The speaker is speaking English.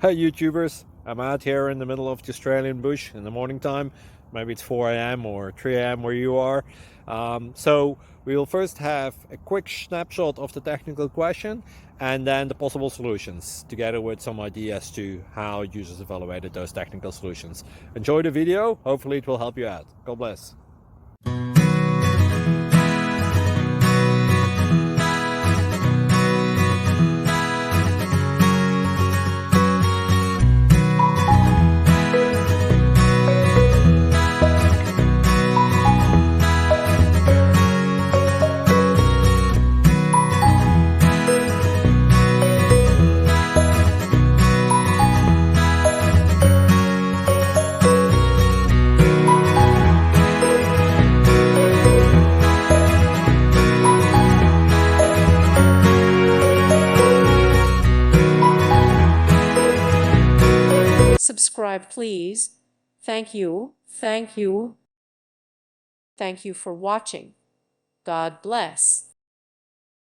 Hey YouTubers, I'm out here in the middle of the Australian bush in the morning time. Maybe it's 4 a.m. or 3 a.m. where you are. So we'll first have a quick snapshot of the technical question and then the possible solutions, together with some ideas to how users evaluated those technical solutions. Enjoy the video, hopefully it will help you out. God bless. Subscribe, please. Thank you. Thank you. Thank you for watching. God bless.